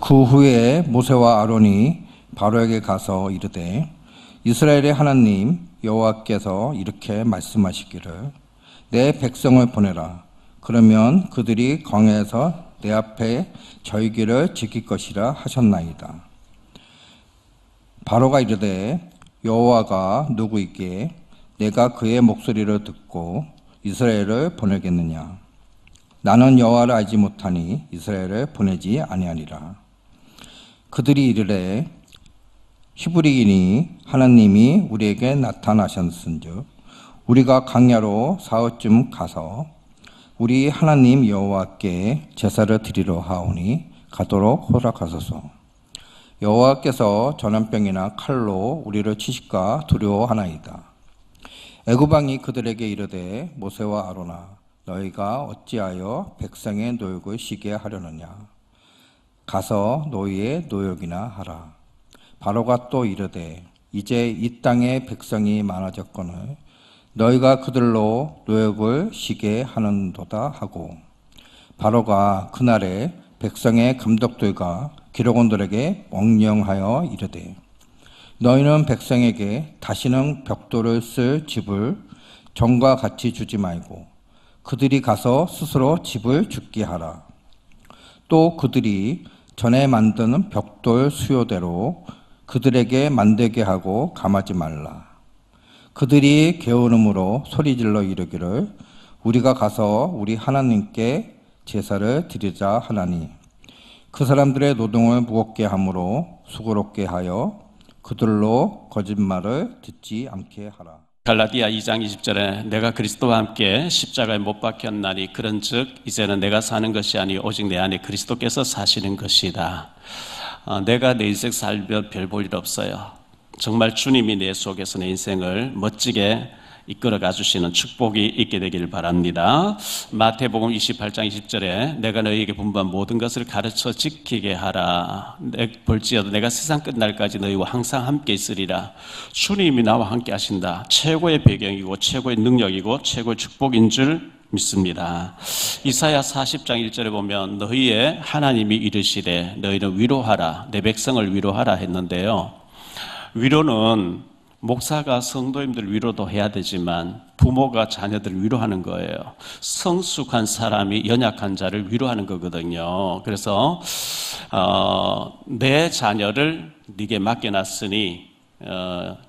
그 후에 모세와 아론이 바로에게 가서 이르되 이스라엘의 하나님 여호와께서 이렇게 말씀하시기를 내 백성을 보내라. 그러면 그들이 광야에서 내 앞에 절기를 지킬 것이라 하셨나이다. 바로가 이르되 여호와가 누구이기에 내가 그의 목소리를 듣고 이스라엘을 보내겠느냐. 나는 여호와를 알지 못하니 이스라엘을 보내지 아니하리라. 그들이 이르되 히브리인이 하나님이 우리에게 나타나셨은즉 우리가 광야로 사흘쯤 가서 우리 하나님 여호와께 제사를 드리러 하오니 가도록 허락하소서. 여호와께서 전염병이나 칼로 우리를 치실까 두려워하나이다. 애굽 왕이 그들에게 이르되 모세와 아론아 너희가 어찌하여 백성의 노역을 쉬게 하려느냐. 가서 너희의 노역이나 하라. 바로가 또 이르되 이제 이 땅에 백성이 많아졌거늘 너희가 그들로 노역을 쉬게 하는도다 하고 바로가 그날에 백성의 감독들과 기록원들에게 명령하여 이르되 너희는 백성에게 다시는 벽돌을 쓸 집을 전과 같이 주지 말고 그들이 가서 스스로 집을 짓게 하라. 또 그들이 전에 만드는 벽돌 수요대로 그들에게 만들게 하고 감하지 말라. 그들이 게으름으로 소리질러 이르기를 우리가 가서 우리 하나님께 제사를 드리자 하나니 그 사람들의 노동을 무겁게 함으로 수고롭게 하여 그들로 거짓말을 듣지 않게 하라. 갈라디아 2장 20절에 내가 그리스도와 함께 십자가에 못 박혔나니 그런즉 이제는 내가 사는 것이 아니 오직 내 안에 그리스도께서 사시는 것이다. 내가 내 인생 살면 별 볼 일 없어요. 정말 주님이 내 속에서 내 인생을 멋지게 이끌어가 주시는 축복이 있게 되길 바랍니다. 마태복음 28장 20절에 내가 너희에게 분부한 모든 것을 가르쳐 지키게 하라. 볼지어도 내가 세상 끝날까지 너희와 항상 함께 있으리라. 주님이 나와 함께 하신다. 최고의 배경이고 최고의 능력이고 최고의 축복인 줄 믿습니다. 이사야 40장 1절에 보면 너희의 하나님이 이르시되 너희는 위로하라. 내 백성을 위로하라 했는데요. 위로는 목사가 성도님들 위로도 해야 되지만 부모가 자녀들 위로하는 거예요. 성숙한 사람이 연약한 자를 위로하는 거거든요. 그래서 내 자녀를 네게 맡겨놨으니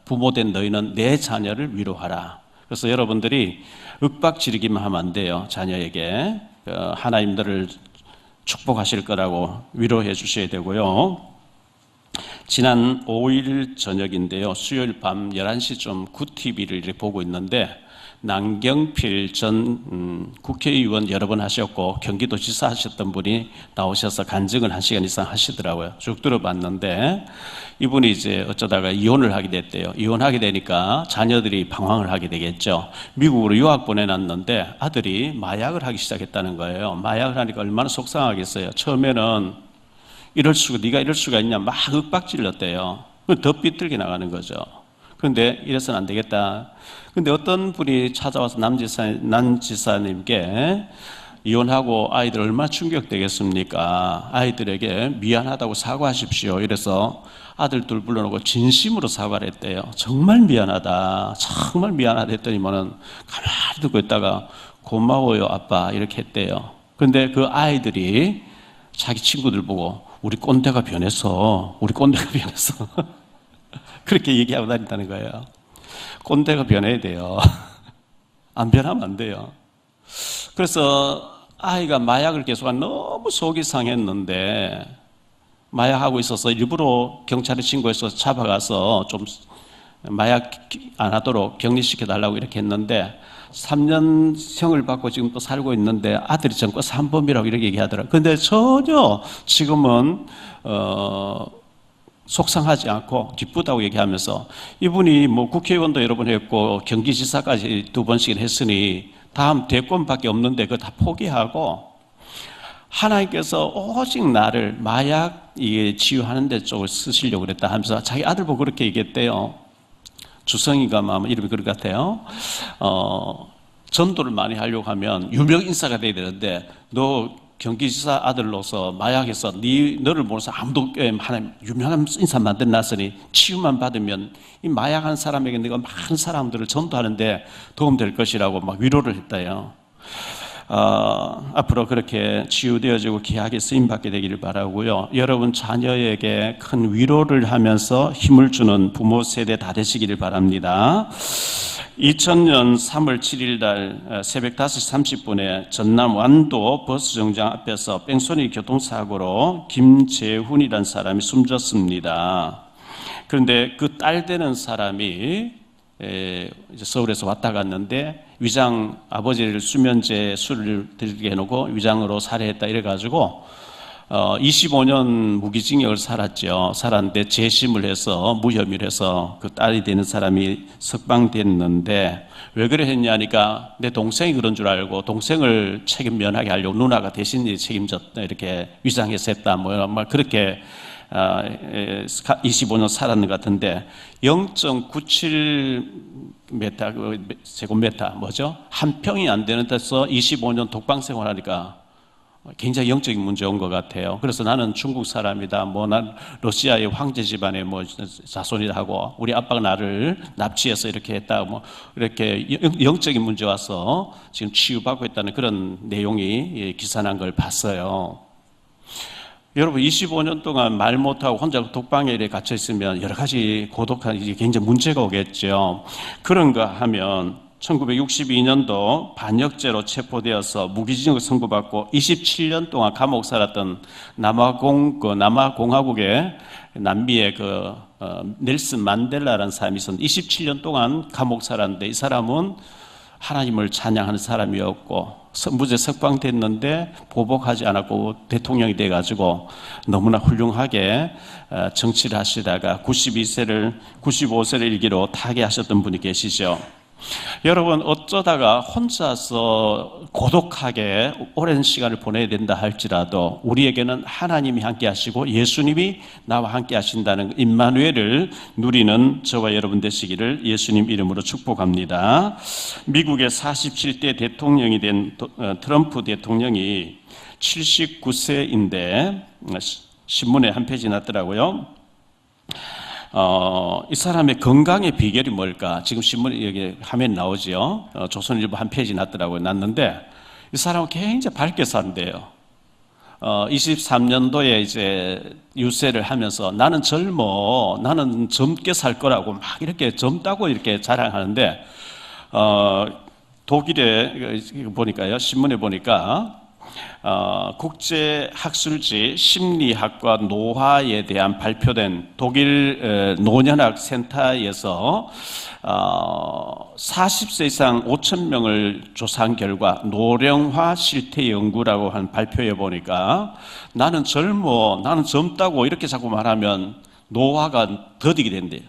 부모된 너희는 내 자녀를 위로하라. 그래서 여러분들이 윽박지르기만 하면 안 돼요. 자녀에게 하나님들을 축복하실 거라고 위로해 주셔야 되고요. 지난 5일 저녁인데요. 수요일 밤 11시쯤 구TV를 이렇게 보고 있는데 남경필 전 국회의원 여러 번 하셨고 경기도지사 하셨던 분이 나오셔서 간증을 1시간 이상 하시더라고요. 쭉 들어봤는데 이분이 이제 어쩌다가 이혼을 하게 됐대요. 이혼하게 되니까 자녀들이 방황을 하게 되겠죠. 미국으로 유학 보내놨는데 아들이 마약을 하기 시작했다는 거예요. 마약을 하니까 얼마나 속상하겠어요. 처음에는 네가 이럴 수가 있냐 막 윽박질렀대요. 더 삐뚤게 나가는 거죠. 그런데 이래서는 안 되겠다. 근데 어떤 분이 찾아와서 남 지사님께 이혼하고 아이들 얼마나 충격되겠습니까? 아이들에게 미안하다고 사과하십시오. 이래서 아들들 불러놓고 진심으로 사과를 했대요. 정말 미안하다. 정말 미안하다 했더니만은 가만히 듣고 있다가 고마워요 아빠 이렇게 했대요. 근데 그 아이들이 자기 친구들 보고 우리 꼰대가 변했어. 그렇게 얘기하고 다닌다는 거예요. 꼰대가 변해야 돼요. 안 변하면 안 돼요. 그래서 아이가 마약을 계속한 너무 속이 상했는데 마약하고 있어서 일부러 경찰에 신고해서 잡아가서 좀 마약 안 하도록 격리시켜 달라고 이렇게 했는데 3년형을 받고 지금 또 살고 있는데 아들이 전과 3범이라고 이렇게 얘기하더라고요. 근데 전혀 지금은 속상하지 않고 기쁘다고 얘기하면서 이분이 뭐 국회의원도 여러 번 했고 경기지사까지 2번씩은 했으니 다음 대권밖에 없는데 그거 다 포기하고 하나님께서 오직 나를 마약 치유하는 데 쪽을 쓰시려고 그랬다 하면서 자기 아들 보고 그렇게 얘기했대요. 주성이가 아마 이름이 그럴 것 같아요. 전도를 많이 하려고 하면 유명 인사가 돼야 되는데 너 경기지사 아들로서 마약에서 너를 모르면서 아무도 하나님 유명한 인사 만들어놨으니 치유만 받으면 이 마약한 사람에게 내가 많은 사람들을 전도하는데 도움될 것이라고 막 위로를 했다요. 앞으로 그렇게 치유되어지고 귀하게 쓰임받게 되기를 바라고요. 여러분 자녀에게 큰 위로를 하면서 힘을 주는 부모 세대 다 되시기를 바랍니다. 2000년 3월 7일 날 새벽 5시 30분에 전남 완도 버스 정장 앞에서 뺑소니 교통사고로 김재훈이라는 사람이 숨졌습니다. 그런데 그 딸 되는 사람이 이제 서울에서 왔다 갔는데 위장 아버지를 수면제 술을 들게 해놓고 위장으로 살해했다 이래가지고 25년 무기징역을 살았는데 재심을 해서 무혐의를 해서 그 딸이 되는 사람이 석방됐는데 왜 그래 했냐니까 내 동생이 그런 줄 알고 동생을 책임 면하게 하려고 누나가 대신 책임졌다 이렇게 위장해서 했다 뭐 그렇게 25년 살았는 것 같은데 0.97 제곱미터 뭐죠? 한 평이 안 되는 데서 25년 독방 생활하니까 굉장히 영적인 문제 온 것 같아요. 그래서 나는 중국 사람이다. 난 러시아의 황제 집안의 자손이다 하고 우리 아빠가 나를 납치해서 이렇게 했다. 이렇게 영적인 문제 와서 지금 치유받고 있다는 그런 내용이 기사난 걸 봤어요. 여러분 25년 동안 말 못하고 혼자 독방에 이렇게 갇혀 있으면 여러 가지 고독한 굉장히 문제가 오겠죠. 그런가 하면 1962년도 반역죄로 체포되어서 무기징역 선고받고 27년 동안 감옥 살았던 남아공화국의 남미의 넬슨 만델라라는 사람이 있었는데 27년 동안 감옥 살았는데 이 사람은 하나님을 찬양하는 사람이었고 무죄 석방됐는데 보복하지 않았고 대통령이 돼가지고 너무나 훌륭하게 정치를 하시다가 95세를 일기로 타계하셨던 분이 계시죠. 여러분 어쩌다가 혼자서 고독하게 오랜 시간을 보내야 된다 할지라도 우리에게는 하나님이 함께 하시고 예수님이 나와 함께 하신다는 임마누엘을 누리는 저와 여러분 되시기를 예수님 이름으로 축복합니다. 미국의 47대 대통령이 된 트럼프 대통령이 79세인데 신문에 한 페이지 났더라고요. 이 사람의 건강의 비결이 뭘까? 지금 신문에 여기 화면에 나오죠. 조선일보 한 페이지 났는데 이 사람은 굉장히 밝게 산대요. 23년도에 이제 유세를 하면서 나는 젊게 살 거라고 막 이렇게 젊다고 이렇게 자랑하는데 독일에 보니까요, 신문에 보니까 국제학술지 심리학과 노화에 대한 발표된 독일 노년학 센터에서 40세 이상 5,000명을 조사한 결과 노령화 실태 연구라고 한 발표에 보니까 나는 젊다고 이렇게 자꾸 말하면 노화가 더디게 된대요.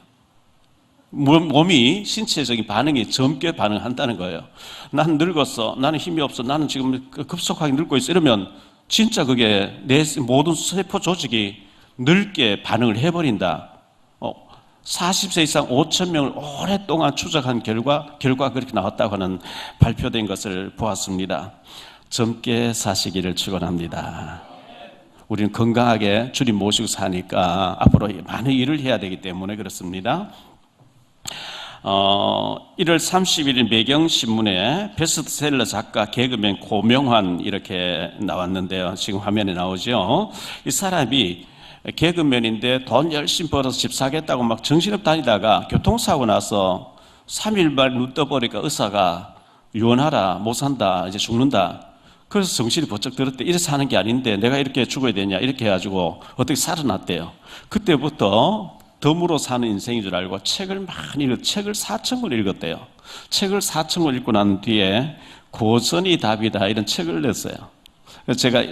몸이 신체적인 반응이 젊게 반응한다는 거예요. 난 늙었어. 나는 힘이 없어. 나는 지금 급속하게 늙고 있어. 이러면 진짜 그게 내 모든 세포 조직이 늙게 반응을 해버린다. 40세 이상 5,000명을 오랫동안 추적한 결과 그렇게 나왔다고 하는 발표된 것을 보았습니다. 젊게 사시기를 축원합니다. 우리는 건강하게 주님 모시고 사니까 앞으로 많은 일을 해야 되기 때문에 그렇습니다. 1월 31일 매경신문에 베스트셀러 작가 개그맨 고명환 이렇게 나왔는데요. 지금 화면에 나오죠. 이 사람이 개그맨인데 돈 열심히 벌어서 집 사겠다고 막 정신없이 다니다가 교통사고 나서 3일 말 눈 떠보니까 의사가 유언하라, 못 산다, 이제 죽는다. 그래서 정신이 번쩍 들었대. 이래 사는 게 아닌데 내가 이렇게 죽어야 되냐 이렇게 해가지고 어떻게 살아났대요. 그때부터 덤으로 사는 인생인 줄 알고 책을 많이 책을 4,000권 읽었대요. 책을 4,000권 읽고 난 뒤에 고전이 답이다 이런 책을 냈어요. 그래서 제가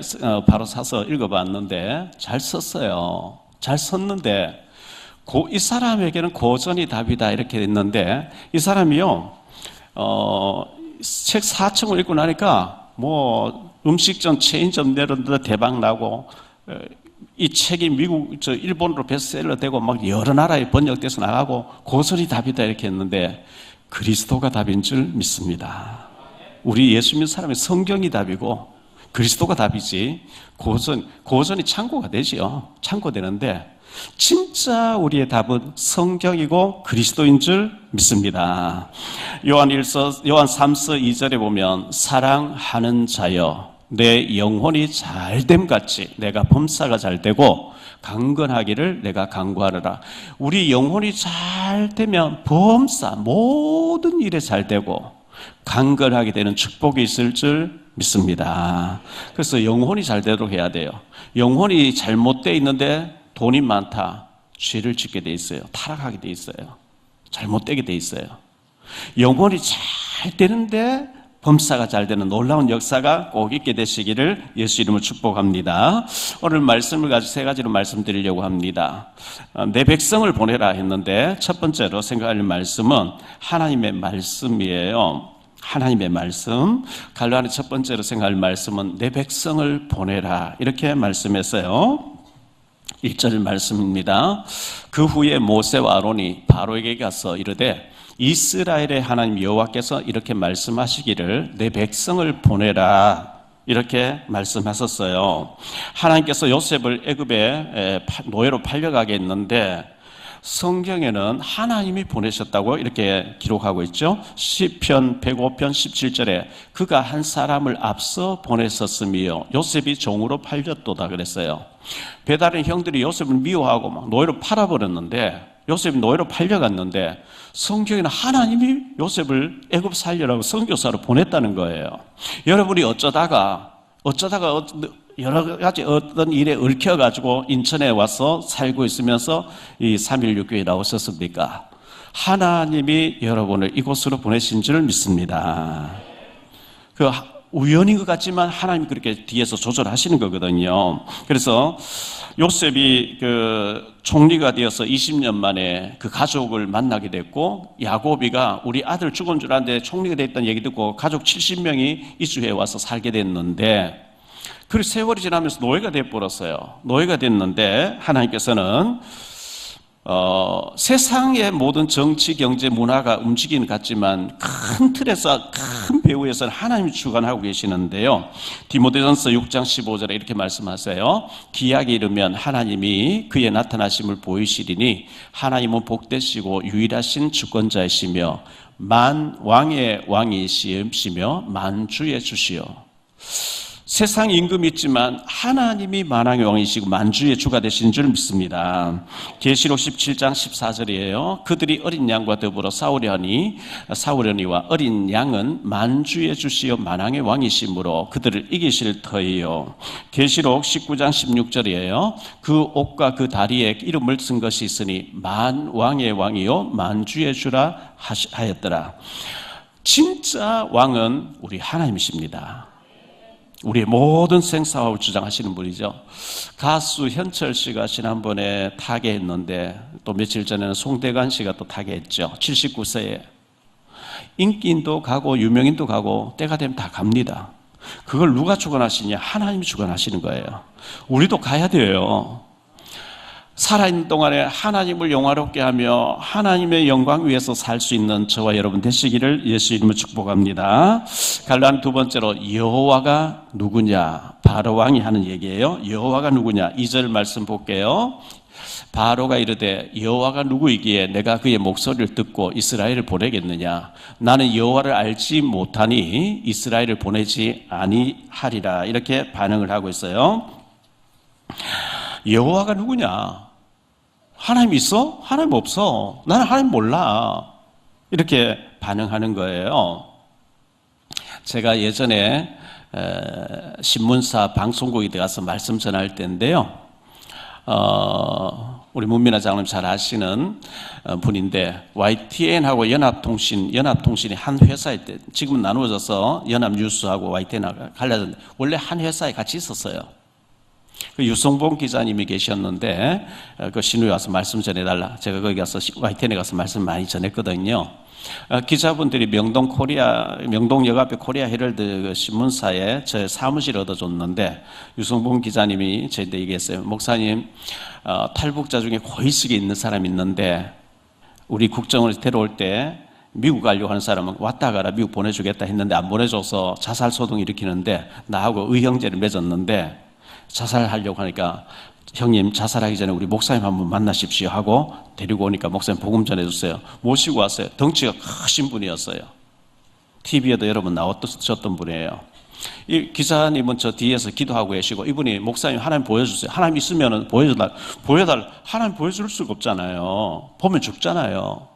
바로 사서 읽어봤는데 잘 썼어요. 잘 썼는데 이 사람에게는 고전이 답이다 이렇게 했는데 이 사람이요 책 4,000권 읽고 나니까 음식점 체인점 내렸는데 대박 나고 이 책이 일본으로 베스트셀러 되고 막 여러 나라에 번역돼서 나가고 고전이 답이다 이렇게 했는데 그리스도가 답인 줄 믿습니다. 우리 예수 믿는 사람의 성경이 답이고 그리스도가 답이지. 고전이 참고가 되지요. 참고되는데 진짜 우리의 답은 성경이고 그리스도인 줄 믿습니다. 요한 3서 2절에 보면 사랑하는 자여 내 영혼이 잘됨 같이 내가 범사가 잘되고 강건하기를 내가 간구하노라. 우리 영혼이 잘되면 범사 모든 일에 잘되고 강건하게 되는 축복이 있을 줄 믿습니다. 그래서 영혼이 잘되도록 해야 돼요. 영혼이 잘못되어 있는데 돈이 많다, 죄를 짓게 돼 있어요. 타락하게 돼 있어요. 잘못되게 돼 있어요. 영혼이 잘 되는데 범사가 잘 되는 놀라운 역사가 꼭 있게 되시기를 예수 이름으로 축복합니다. 오늘 말씀을 가지고 세 가지로 말씀드리려고 합니다. 내 백성을 보내라 했는데 첫 번째로 생각할 말씀은 하나님의 말씀이에요. 하나님의 말씀. 갈라디 첫 번째로 생각할 말씀은 내 백성을 보내라 이렇게 말씀했어요. 1절 말씀입니다. 그 후에 모세와 아론이 바로에게 가서 이르되 이스라엘의 하나님 여호와께서 이렇게 말씀하시기를 내 백성을 보내라 이렇게 말씀하셨어요. 하나님께서 요셉을 애굽에 노예로 팔려가게 했는데 성경에는 하나님이 보내셨다고 이렇게 기록하고 있죠. 시편 105편 17절에 그가 한 사람을 앞서 보냈었으며 요셉이 종으로 팔렸도다 그랬어요. 배다른 형들이 요셉을 미워하고 막 노예로 팔아버렸는데 요셉이 노예로 팔려갔는데 성경에는 하나님이 요셉을 애굽 살려라고 선교사로 보냈다는 거예요. 여러분이 어쩌다가 여러 가지 어떤 일에 얽혀가지고 인천에 와서 살고 있으면서 이 316교회에 나오셨습니까? 하나님이 여러분을 이곳으로 보내신 줄 믿습니다. 그 우연인 것 같지만 하나님이 그렇게 뒤에서 조절하시는 거거든요. 그래서 요셉이 그 총리가 되어서 20년 만에 그 가족을 만나게 됐고 야곱이가 우리 아들 죽은 줄 알았는데 총리가 됐다는 얘기 듣고 가족 70명이 이주해 와서 살게 됐는데 그 세월이 지나면서 노예가 돼버렸어요. 노예가 됐는데 하나님께서는 세상의 모든 정치, 경제, 문화가 움직이는 것 같지만 큰 틀에서 큰 배후에서는 하나님이 주관하고 계시는데요. 디모데전서 6장 15절에 이렇게 말씀하세요. 기약에 이르면 하나님이 그의 나타나심을 보이시리니 하나님은 복되시고 유일하신 주권자이시며 만왕의 왕이시며 만주의 주시요. 세상 임금이 있지만 하나님이 만왕의 왕이시고 만주의 주가 되신 줄 믿습니다. 계시록 17장 14절이에요. 그들이 어린 양과 더불어 싸우려니와 어린 양은 만주의 주시요 만왕의 왕이시므로 그들을 이기실 터이요. 계시록 19장 16절이에요. 그 옷과 그 다리에 이름을 쓴 것이 있으니 만왕의 왕이요 만주의 주라 하였더라. 진짜 왕은 우리 하나님이십니다. 우리의 모든 생사화를 주장하시는 분이죠. 가수 현철 씨가 지난번에 타계했는데 또 며칠 전에는 송대관 씨가 또 타계했죠. 79세에. 인기인도 가고 유명인도 가고 때가 되면 다 갑니다. 그걸 누가 주관하시냐? 하나님이 주관하시는 거예요. 우리도 가야 돼요. 살아있는 동안에 하나님을 영화롭게 하며 하나님의 영광 위에서 살 수 있는 저와 여러분 되시기를 예수 이름으로 축복합니다. 갈라디 두 번째로 여호와가 누구냐? 바로 왕이 하는 얘기예요. 여호와가 누구냐? 2절 말씀 볼게요. 바로가 이르되 여호와가 누구이기에 내가 그의 목소리를 듣고 이스라엘을 보내겠느냐? 나는 여호와를 알지 못하니 이스라엘을 보내지 아니하리라. 이렇게 반응을 하고 있어요. 여호와가 누구냐? 하나님 있어? 하나님 없어? 나는 하나님 몰라. 이렇게 반응하는 거예요. 제가 예전에 신문사 방송국에 들어가서 말씀 전할 때인데요. 우리 문민아 장로님 잘 아시는 분인데 YTN하고 연합통신이 한 회사에 때 지금은 나누어져서 연합뉴스하고 YTN하고 갈라졌는데 원래 한 회사에 같이 있었어요. 그 유성봉 기자님이 계셨는데 그 신우에 와서 말씀 전해달라. 제가 거기 가서 YTN에 가서 말씀 많이 전했거든요. 기자분들이 명동역 앞에 코리아 헤럴드 신문사에 제 사무실 얻어줬는데 유성봉 기자님이 저한테 얘기했어요. 목사님, 탈북자 중에 고위직에 있는 사람이 있는데 우리 국정을 데려올 때 미국 가려고 하는 사람은 왔다 가라 미국 보내주겠다 했는데 안 보내줘서 자살 소동 일으키는데 나하고 의형제를 맺었는데 자살하려고 하니까 형님 자살하기 전에 우리 목사님 한번 만나십시오 하고 데리고 오니까 목사님 복음 전해줬어요. 모시고 왔어요. 덩치가 크신 분이었어요. TV에도 여러 번 나왔던 분이에요. 이 기사님은 저 뒤에서 기도하고 계시고 이분이 목사님 하나님 보여주세요. 하나님 있으면 보여달. 하나님 보여줄 수가 없잖아요. 보면 죽잖아요.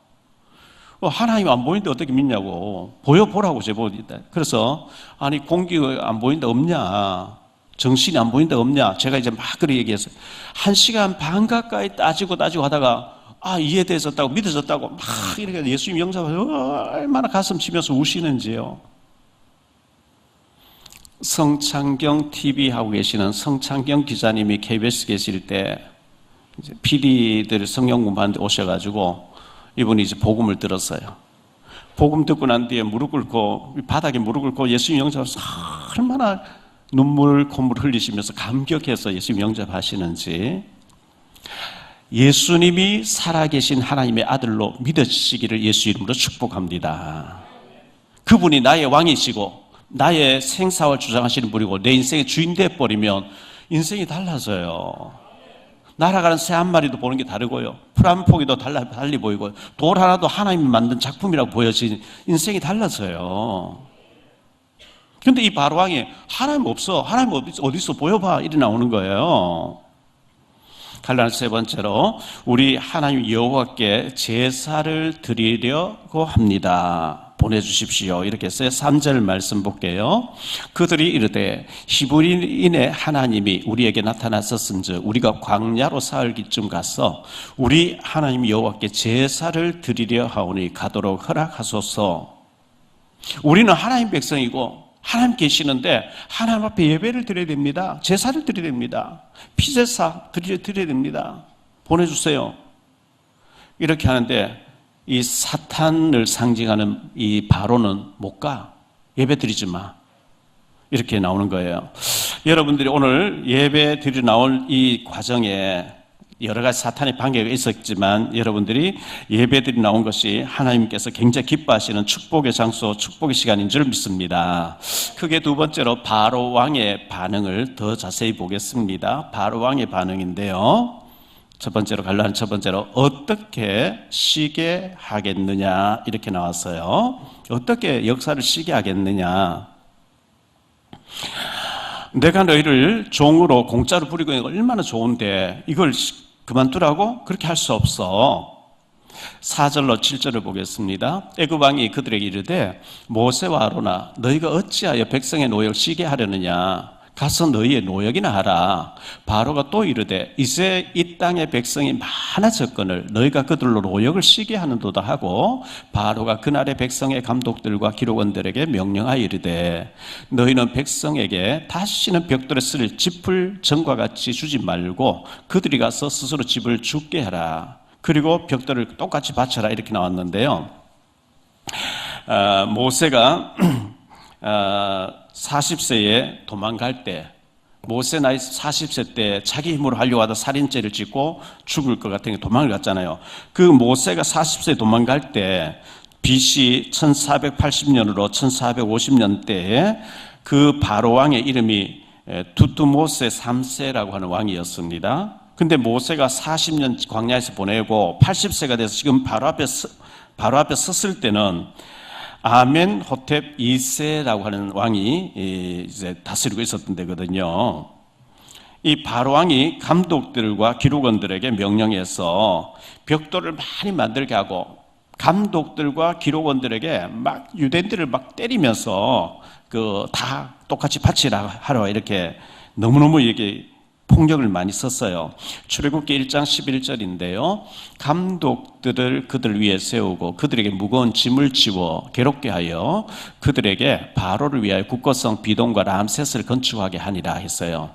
하나님 안 보이는데 어떻게 믿냐고. 보여보라고 제보니다. 그래서 아니 공기가 안 보이는데 없냐, 정신이 안 보이는데 없냐. 제가 이제 막 그렇게 얘기했어요. 1시간 반 가까이 따지고 하다가 이해되었다고 믿어졌다고 막 이렇게 예수님 영접하고 얼마나 가슴 치면서 우시는지요. 성창경 TV 하고 계시는 성창경 기자님이 KBS 계실 때 이제 PD들 성경 공부하는데 오셔가지고 이분이 이제 복음을 들었어요. 복음 듣고 난 뒤에 무릎 꿇고 바닥에 무릎 꿇고 예수님 영접해서 얼마나 눈물 콧물 흘리시면서 감격해서 예수님 영접하시는지. 예수님이 살아계신 하나님의 아들로 믿어지시기를 예수 이름으로 축복합니다. 그분이 나의 왕이시고 나의 생사를 주장하시는 분이고 내 인생의 주인 되어버리면 인생이 달라져요. 날아가는 새 한 마리도 보는 게 다르고요. 풀 한 포기도 달리 보이고요. 돌 하나도 하나님이 만든 작품이라고 보여지는 인생이 달라져요. 그런데 이 바로왕이 하나님 없어. 하나님 어디서 보여봐. 이래 나오는 거예요. 갈라는 세 번째로 우리 하나님 여호와께 제사를 드리려고 합니다. 보내주십시오. 이렇게 해서 3절 말씀 볼게요. 그들이 이르되 히브리인의 하나님이 우리에게 나타났었은즉 우리가 광야로 사흘기쯤 가서 우리 하나님 여호와께 제사를 드리려 하오니 가도록 허락하소서. 우리는 하나님 백성이고 하나님 계시는데 하나님 앞에 예배를 드려야 됩니다. 제사를 드려야 됩니다. 피제사 드려야 됩니다. 보내주세요. 이렇게 하는데 이 사탄을 상징하는 이 바로는 못 가. 예배 드리지 마. 이렇게 나오는 거예요. 여러분들이 오늘 예배 드리러 나올 이 과정에 여러 가지 사탄의 방해가 있었지만 여러분들이 예배 드리러 나온 것이 하나님께서 굉장히 기뻐하시는 축복의 장소, 축복의 시간인 줄 믿습니다. 크게 두 번째로 바로 왕의 반응을 더 자세히 보겠습니다. 바로 왕의 반응인데요. 첫 번째로 갈라는 첫 번째로 어떻게 쉬게 하겠느냐 이렇게 나왔어요. 어떻게 역사를 쉬게 하겠느냐. 내가 너희를 종으로 공짜로 부리고 있는 거 얼마나 좋은데 이걸 그만두라고? 그렇게 할 수 없어. 4절로 7절을 보겠습니다. 애굽 왕이 그들에게 이르되 모세와 아로나 너희가 어찌하여 백성의 노역을 쉬게 하려느냐. 가서 너희의 노역이나 하라. 바로가 또 이르되 이제 이 땅의 백성이 많아졌거늘 너희가 그들로 노역을 쉬게 하는도다 하고 바로가 그날의 백성의 감독들과 기록원들에게 명령하여 이르되 너희는 백성에게 다시는 벽돌에 쓸 짚을 전과 같이 주지 말고 그들이 가서 스스로 집을 짓게 하라. 그리고 벽돌을 똑같이 바쳐라. 이렇게 나왔는데요. 모세가 40세에 도망갈 때 모세 나이 40세 때 자기 힘으로 하려고 하다 살인죄를 짓고 죽을 것 같은 게 도망을 갔잖아요. 그 모세가 40세에 도망갈 때 BC 1480년으로 1450년대에 그 바로 왕의 이름이 두두모세 3세라고 하는 왕이었습니다. 근데 모세가 40년 광야에서 보내고 80세가 돼서 지금 바로 앞에 섰을 때는 아멘호텝 2세라고 하는 왕이 이제 다스리고 있었던 데거든요. 이 바로 왕이 감독들과 기록원들에게 명령해서 벽돌을 많이 만들게 하고 감독들과 기록원들에게 막 유대인들을 막 때리면서 다 똑같이 바치라 하라 이렇게 너무너무 이게 폭력을 많이 썼어요. 출애굽기 1장 11절인데요. 감독들을 그들 위에 세우고 그들에게 무거운 짐을 지워 괴롭게 하여 그들에게 바로를 위하여 국고성 비동과 람셋을 건축하게 하니라 했어요.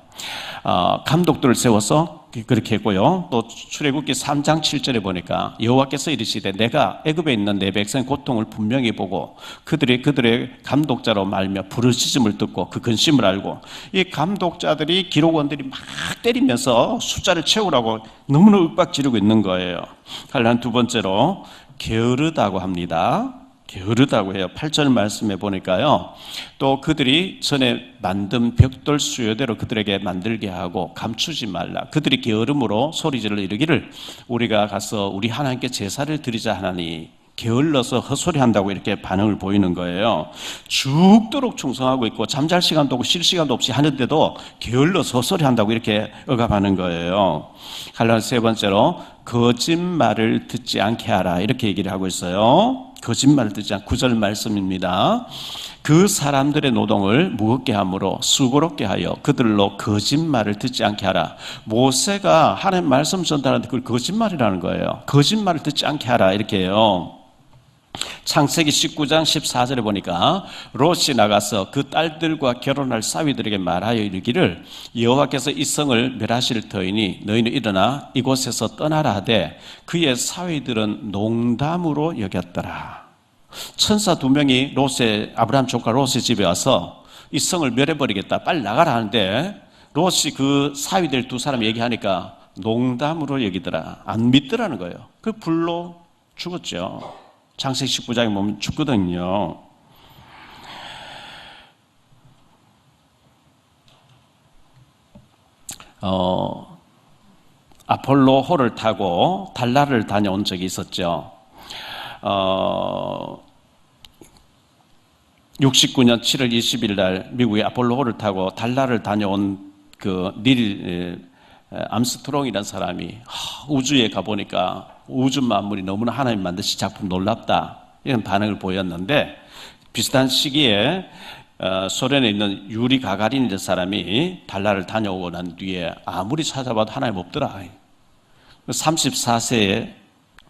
감독들을 세워서 그렇게 했고요. 또 출애굽기 3장 7절에 보니까 여호와께서 이르시되 내가 애굽에 있는 내 백성의 고통을 분명히 보고 그들의 감독자로 말며 부르짖음을 듣고 그 근심을 알고 이 감독자들이 기록원들이 막 때리면서 숫자를 채우라고 너무나 윽박 지르고 있는 거예요. 갈라는 두 번째로 게으르다고 합니다. 게으르다고 해요. 8절 말씀해 보니까요. 또 그들이 전에 만든 벽돌 수요대로 그들에게 만들게 하고 감추지 말라. 그들이 게으름으로 소리질러 이르기를 우리가 가서 우리 하나님께 제사를 드리자 하나니 게을러서 헛소리한다고 이렇게 반응을 보이는 거예요. 죽도록 충성하고 있고 잠잘 시간도 없고 쉴 시간도 없이 하는데도 게을러서 헛소리한다고 이렇게 억압하는 거예요. 갈라디아 세 번째로 거짓말을 듣지 않게 하라 이렇게 얘기를 하고 있어요. 거짓말을 듣지 않고 9절 말씀입니다. 그 사람들의 노동을 무겁게 함으로 수고롭게 하여 그들로 거짓말을 듣지 않게 하라. 모세가 하나님 말씀 전달하는데 그걸 거짓말이라는 거예요. 거짓말을 듣지 않게 하라 이렇게 해요. 창세기 19장 14절에 보니까 롯이 나가서 그 딸들과 결혼할 사위들에게 말하여 이르기를 여호와께서 이 성을 멸하실 터이니 너희는 일어나 이곳에서 떠나라 하되 그의 사위들은 농담으로 여겼더라. 천사 두 명이 아브라함 조카 롯의 집에 와서 이 성을 멸해버리겠다 빨리 나가라 하는데 롯이 그 사위들 두 사람 얘기하니까 농담으로 여기더라. 안 믿더라는 거예요. 그 불로 죽었죠. 창세기 19장에 보면 죽거든요. 아폴로 호를 타고 달나라를 다녀온 적이 있었죠. 69년 7월 20일 날 미국의 아폴로 호를 타고 달나라를 다녀온 그 닐 암스트롱이라는 사람이 우주에 가보니까 우주 만물이 너무나 하나님 만드신 작품 놀랍다 이런 반응을 보였는데 비슷한 시기에 소련에 있는 유리 가가린이라는 사람이 달나라를 다녀오고 난 뒤에 아무리 찾아봐도 하나님 없더라. 34세에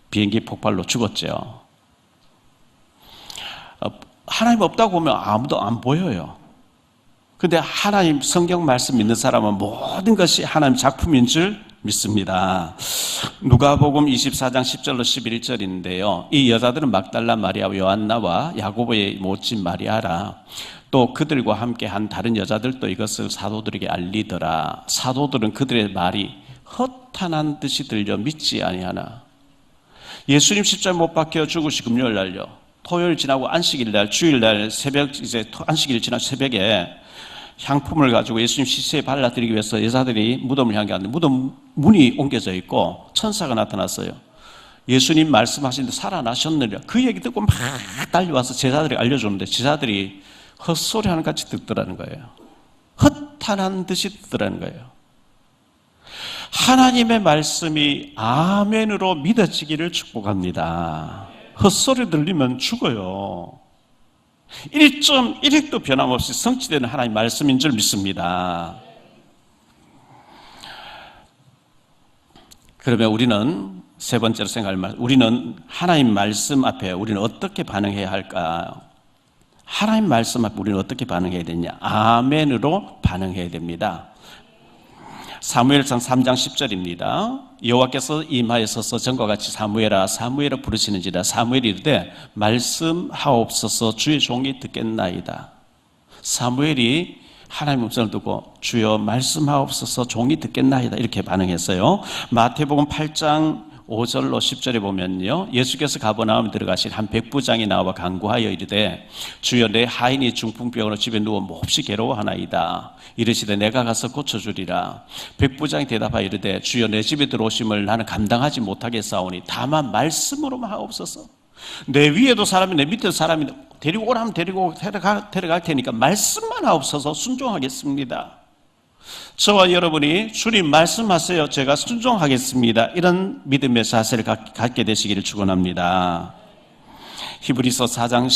비행기 폭발로 죽었죠. 하나님 없다고 보면 아무도 안 보여요. 근데 하나님 성경 말씀 믿는 사람은 모든 것이 하나님 작품인 줄 믿습니다. 누가복음 24장 10절로 11절인데요. 이 여자들은 막달라 마리아와 요한나와 야고보의 모친 마리아라. 또 그들과 함께 한 다른 여자들도 이것을 사도들에게 알리더라. 사도들은 그들의 말이 허탄한 듯이 들려 믿지 아니하나. 예수님 십자가에 못 박혀 죽으시 금요일 날요. 토요일 지나고 안식일 날, 주일 날 새벽 이제 안식일 지난 새벽에 향품을 가지고 예수님 시체에 발라드리기 위해서 여자들이 무덤을 향해 갔는데 무덤 문이 옮겨져 있고 천사가 나타났어요. 예수님 말씀하시는데 살아나셨느냐. 그 얘기 듣고 막 달려와서 제자들이 알려주는데 제자들이 헛소리하는 같이 듣더라는 거예요. 허탄한 듯이 듣더라는 거예요. 하나님의 말씀이 아멘으로 믿어지기를 축복합니다. 헛소리 들리면 죽어요. 1.1핵도 변함없이 성취되는 하나님의 말씀인 줄 믿습니다. 그러면 우리는 세 번째로 우리는 하나님 말씀 앞에 우리는 어떻게 반응해야 할까요? 하나님 말씀 앞에 우리는 어떻게 반응해야 되냐? 아멘으로 반응해야 됩니다. 사무엘상 3장 10절입니다. 여호와께서 임하여서서 전과 같이 사무엘아 사무엘아 부르시는지라 사무엘이 이르되 말씀하옵소서 주의 종이 듣겠나이다. 사무엘이 하나님의 음성을 듣고 주여 말씀하옵소서 종이 듣겠나이다 이렇게 반응했어요. 마태복음 8장 5절로 10절에 보면요, 예수께서 가버나움에 들어가신 한 백부장이 나와 간구하여 이르되 주여 내 하인이 중풍병으로 집에 누워 몹시 괴로워하나이다. 이르시되 내가 가서 고쳐주리라. 백부장이 대답하여 이르되 주여 내 집에 들어오심을 나는 감당하지 못하겠사오니 다만 말씀으로만 하옵소서. 내 위에도 사람이 내 밑에도 사람이 데리고 오라면 데리고 데려갈 테니까 말씀만 하옵소서. 순종하겠습니다. 저와 여러분이 주님 말씀하세요. 제가 순종하겠습니다. 이런 믿음의 자세를 갖게 되시기를 축원합니다. 히브리서 4장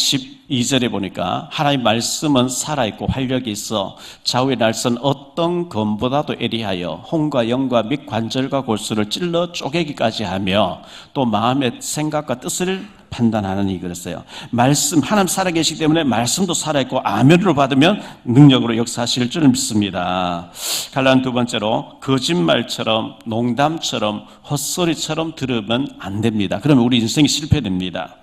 12절에 보니까 하나님 말씀은 살아있고 활력이 있어 좌우의 날선 어떤 검보다도 예리하여 혼과 영과 및 관절과 골수를 찔러 쪼개기까지 하며 또 마음의 생각과 뜻을 판단하느니 그랬어요. 말씀 하나님 살아계시기 때문에 말씀도 살아있고 아멘으로 받으면 능력으로 역사하실 줄 믿습니다. 갈라디아 두 번째로 거짓말처럼 농담처럼 헛소리처럼 들으면 안 됩니다. 그러면 우리 인생이 실패됩니다.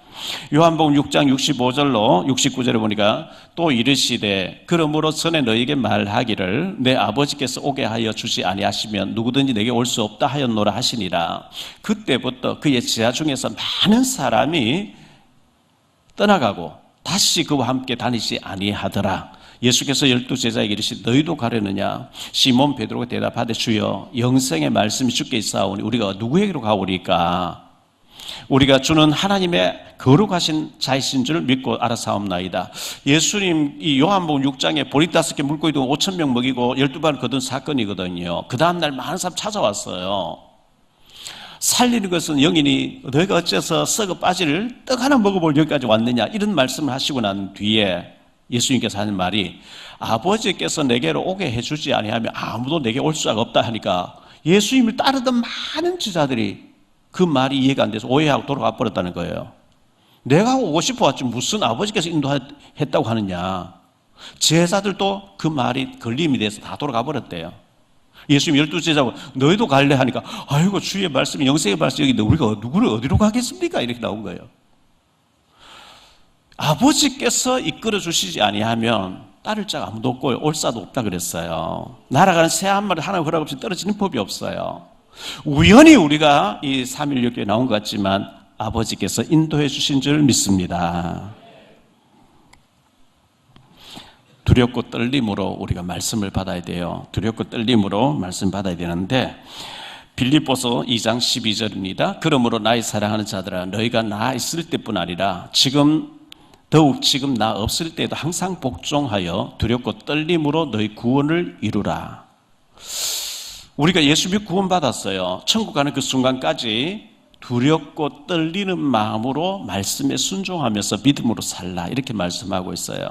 요한복음 6장 65절로 69절에 보니까 또 이르시되 그러므로 전에 너희에게 말하기를 내 아버지께서 오게 하여 주지 아니하시면 누구든지 내게 올 수 없다 하였노라 하시니라. 그때부터 그의 제자 중에서 많은 사람이 떠나가고 다시 그와 함께 다니지 아니하더라. 예수께서 12제자에게 이르시되 너희도 가려느냐? 시몬 베드로가 대답하되 주여 영생의 말씀이 주께 있사오니 우리가 누구에게로 가오리까? 우리가 주는 하나님의 거룩하신 자이신 줄 믿고 알아사옵나이다. 예수님 이 요한복음 6장에 보리 5개 물고기 두고 5,000명 먹이고 12발 거둔 사건이거든요. 그 다음날 많은 사람 찾아왔어요. 살리는 것은 영이니 너희가 어째서 썩어 빠질 떡 하나 먹어볼 여기까지 왔느냐, 이런 말씀을 하시고 난 뒤에 예수님께서 하는 말이 아버지께서 내게로 오게 해주지 아니하면 아무도 내게 올 수가 없다 하니까 예수님을 따르던 많은 제자들이 그 말이 이해가 안 돼서 오해하고 돌아가 버렸다는 거예요. 내가 오고 싶어 왔지 무슨 아버지께서 인도했다고 하느냐. 제자들도 그 말이 걸림이 돼서 다 돌아가 버렸대요. 예수님 12제자고 너희도 갈래 하니까 아이고 주의 말씀이 영생의 말씀인데 우리가 누구를 어디로 가겠습니까? 이렇게 나온 거예요. 아버지께서 이끌어 주시지 아니하면 따를 자가 아무도 없고 올 자도 없다 그랬어요. 날아가는 새 한 마리 하나 허락 없이 떨어지는 법이 없어요. 우연히 우리가 이 3.16교에 나온 것 같지만 아버지께서 인도해 주신 줄 믿습니다. 두렵고 떨림으로 우리가 말씀을 받아야 돼요. 두렵고 떨림으로 말씀 받아야 되는데 빌립보서 2장 12절입니다. 그러므로 나의 사랑하는 자들아 너희가 나 있을 때뿐 아니라 더욱 지금 나 없을 때에도 항상 복종하여 두렵고 떨림으로 너희 구원을 이루라. 우리가 예수 믿고 구원받았어요. 천국 가는 그 순간까지 두렵고 떨리는 마음으로 말씀에 순종하면서 믿음으로 살라, 이렇게 말씀하고 있어요.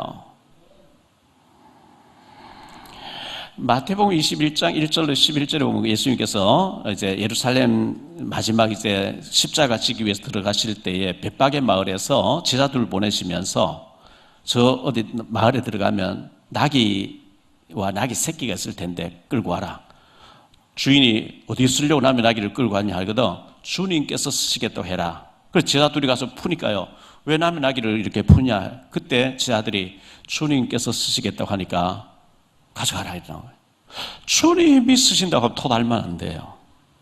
마태복음 21장 1절로 11절에 보면 예수님께서 이제 예루살렘 마지막 이제 십자가 지기 위해서 들어가실 때에 벳박의 마을에서 제자들을 보내시면서 저 어디 마을에 들어가면 나귀와 나귀 새끼가 있을 텐데 끌고 와라. 주인이 어디 쓰려고 남의 나귀를 끌고 왔냐 하거든. 주님께서 쓰시겠다고 해라. 그래서 제자들이 가서 푸니까요. 왜 남의 나귀를 이렇게 푸냐. 그때 제자들이 주님께서 쓰시겠다고 하니까 가져가라 이러는 거예요. 주님이 쓰신다고 하면 토달면 안 돼요.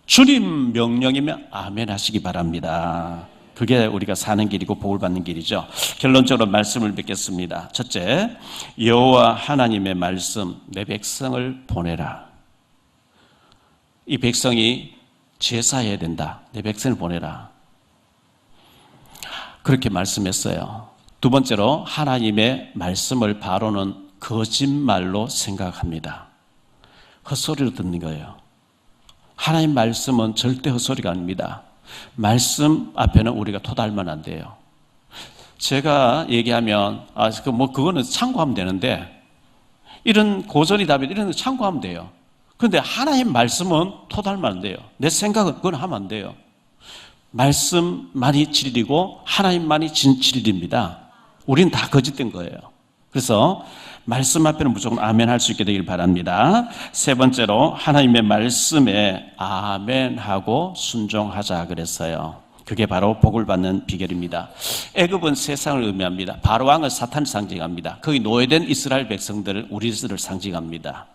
주님 명령이면 아멘 하시기 바랍니다. 그게 우리가 사는 길이고 복을 받는 길이죠. 결론적으로 말씀을 맺겠습니다. 첫째, 여호와 하나님의 말씀, 내 백성을 보내라. 이 백성이 제사해야 된다. 내 백성을 보내라. 그렇게 말씀했어요. 두 번째로 하나님의 말씀을 바로는 거짓말로 생각합니다. 헛소리로 듣는 거예요. 하나님 말씀은 절대 헛소리가 아닙니다. 말씀 앞에는 우리가 토달면 안 돼요. 제가 얘기하면 그거는 참고하면 되는데 이런 고전이 답이 이런 거 참고하면 돼요. 그런데 하나님 말씀은 토달면 안 돼요. 내 생각은 그건 하면 안 돼요. 말씀만이 진리고 하나님만이 진리입니다. 우리는 다 거짓된 거예요. 그래서 말씀 앞에는 무조건 아멘 할 수 있게 되길 바랍니다. 세 번째로 하나님의 말씀에 아멘하고 순종하자 그랬어요. 그게 바로 복을 받는 비결입니다. 애굽은 세상을 의미합니다. 바로왕은 사탄을 상징합니다. 거기 노예된 이스라엘 백성들을 우리들을 상징합니다.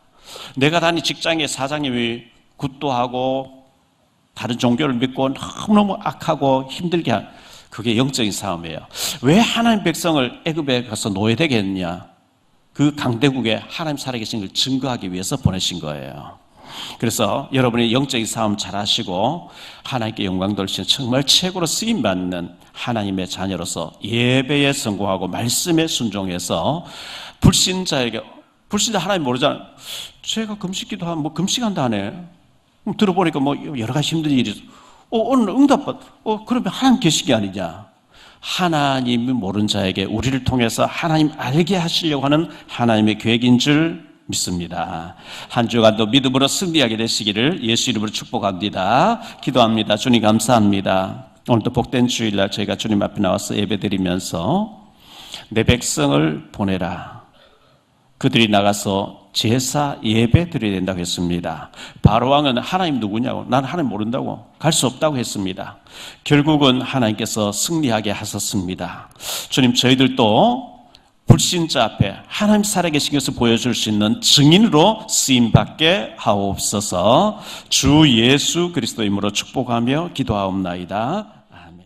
내가 다닌 직장의 사장님이 굿도하고 다른 종교를 믿고 너무너무 악하고 힘들게 한 그게 영적인 싸움이에요. 왜 하나님 백성을 애굽에 가서 노예되게 했냐? 그 강대국에 하나님 살아계신 걸 증거하기 위해서 보내신 거예요. 그래서 여러분이 영적인 싸움 잘 하시고 하나님께 영광 돌리시는 정말 최고로 쓰임받는 하나님의 자녀로서 예배에 성공하고 말씀에 순종해서 불신자 하나님 모르잖아요. 제가 금식기도 하면 금식한다 하네. 들어보니까 여러 가지 힘든 일이 오늘 응답받 그러면 하나님 계시기 아니냐. 하나님이 모르는 자에게 우리를 통해서 하나님 알게 하시려고 하는 하나님의 계획인 줄 믿습니다. 한 주간도 믿음으로 승리하게 되시기를 예수 이름으로 축복합니다. 기도합니다. 주님 감사합니다. 오늘도 복된 주일날 저희가 주님 앞에 나와서 예배드리면서 내 백성을 보내라. 그들이 나가서 제사 예배 드려야 된다고 했습니다. 바로왕은 하나님 누구냐고, 난 하나님 모른다고, 갈 수 없다고 했습니다. 결국은 하나님께서 승리하게 하셨습니다. 주님, 저희들도 불신자 앞에 하나님 살아계신 것을 보여줄 수 있는 증인으로 쓰임받게 하옵소서. 주 예수 그리스도 이름으로 축복하며 기도하옵나이다.